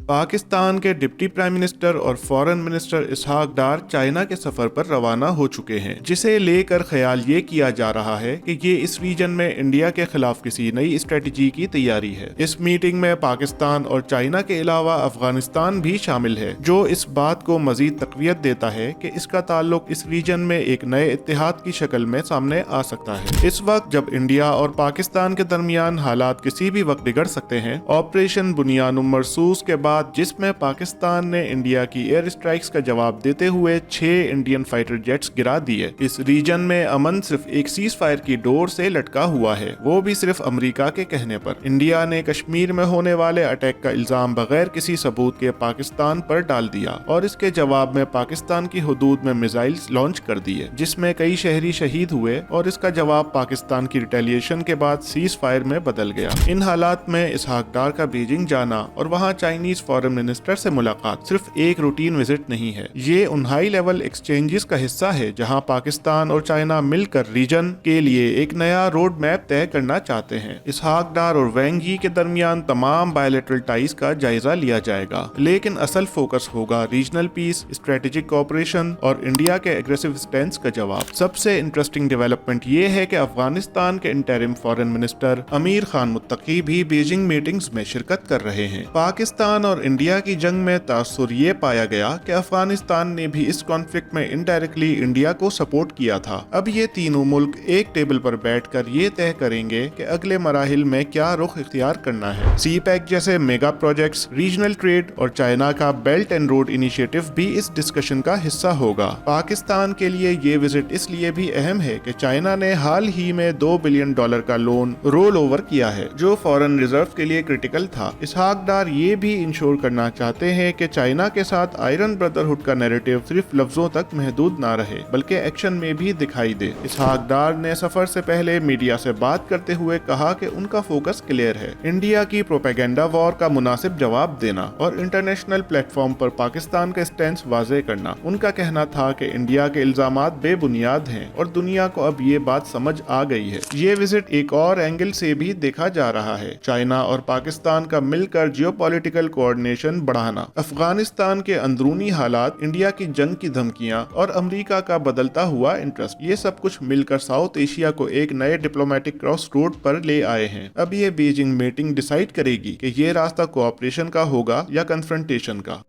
पाकिस्तान के deputy prime minister और foreign minister इसहाक डार China के सफर पर रवाना हो चुके हैं, जिसे लेकर ख्याल ये किया जा रहा है कि ये इस रीजन में इंडिया के खिलाफ किसी नई स्ट्रेटजी की तैयारी है। इस मीटिंग में पाकिस्तान और चाइना के अलावा अफगानिस्तान भी शामिल है, जो इस बात को मजीद तकवीत देता है कि इसका ताल्लुक इस रीजन में एक नए इत्तेहाद की शक्ल में सामने आ सकता है। इस वक्त जब इंडिया और पाकिस्तान के दरमियान हालात किसी भी वक्त बिगड़ सकते हैं, ऑपरेशन बुनियानुम मरसूस के बाद जिसमें पाकिस्तान ने इंडिया की एयर स्ट्राइक्स का जवाब देते हुए 6 इंडियन फाइटर जेट्स गिरा दिए, इस रीजन में अमन सिर्फ एक सीज फायर की डोर से लटका हुआ है, वो भी सिर्फ अमेरिका के कहने पर। इंडिया ने कश्मीर में होने वाले अटैक का इल्जाम बगैर किसी सबूत के पाकिस्तान पर डाल दिया और इसके जवाब में पाकिस्तान की हुदूद में मिसाइल्स लॉन्च कर दिए, जिसमें कई शहरी शहीद हुए और इसका जवाब पाकिस्तान की रिटेलिएशन के बाद सीज फायर में बदल गया। इन हालात में इसहाक डार का बीजिंग जाना और वहां चाइनीज फॉरेन मिनिस्टर से मुलाकात सिर्फ एक रूटीन विजिट नहीं है, ये उन हाई लेवल एक्सचेंजेस का हिस्सा है जहां पाकिस्तान और चाइना मिलकर रीजन के लिए एक नया रोड मैप तय करना चाहते हैं। इसहाक डार और वैंग यी के दरमियान तमाम बायलैटरल टाइज का जायजा लिया जाएगा, लेकिन असल फोकस होगा रीजनल पीस, स्ट्रेटेजिक कोऑपरेशन और इंडिया के एग्रेसिव स्टैंस का जवाब। सबसे इंटरेस्टिंग डेवलपमेंट ये है कि अफगानिस्तान के इंटरिम फॉरेन मिनिस्टर अमीर खान मुत्तकी भी बीजिंग मीटिंग्स में शिरकत कर रहे हैं। पाकिस्तान और इंडिया की जंग में तासुर ये पाया गया कि अफगानिस्तान ने भी इस कॉन्फ्लिक्ट में इनडायरेक्टली इंडिया को सपोर्ट किया था। अब ये तीनों मुल्क एक टेबल पर बैठकर ये तय करेंगे कि अगले मराहिल में क्या रुख इख्तियार करना है। सी पैक जैसे मेगा प्रोजेक्ट्स, रीजनल ट्रेड और चाइना का बेल्ट एंड रोड इनिशिएटिव भी इस डिस्कशन का हिस्सा होगा। पाकिस्तान के लिए ये विजिट इसलिए भी अहम है कि चाइना ने हाल ही में $2 बिलियन का लोन रोल ओवर किया है, जो फॉरेन रिजर्व के लिए क्रिटिकल था। इसहाक डार ये भी इंश्योर करना चाहते हैं कि चाइना के साथ आयरन ब्रदरहुड का नैरेटिव सिर्फ लफ्जों तक महदूद ना रहे, बल्कि एक्शन में भी दिखाई दे। इसहाक डार ने सफर से पहले मीडिया से बात करते हुए कहा कि उनका फोकस क्लियर है, इंडिया की प्रोपेगेंडा वॉर का मुनासिब जवाब देना और इंटरनेशनल प्लेटफॉर्म पर पाकिस्तान का स्टैंस वाज़ेह करना। उनका कहना था कि इंडिया के इल्जामात बेबुनियाद हैं और दुनिया को अब ये बात समझ आ गई है। ये विजिट एक और एंगल से भी देखा जा रहा है, चाइना और पाकिस्तान का मिलकर जियोपॉलिटिकल कोऑर्डिनेशन बढ़ाना, अफगानिस्तान के अंदरूनी हालात, इंडिया की जंग की धमकियां और अमेरिका का बदलता हुआ इंटरेस्ट, ये सब कुछ मिलकर साउथ एशिया को एक नए डिप्लोमेटिक क्रॉस रोड पर ले आए हैं। अब ये बीजिंग मीटिंग डिसाइड करेगी कि ये रास्ता कोऑपरेशन का होगा या कन्फ्रंटेशन का।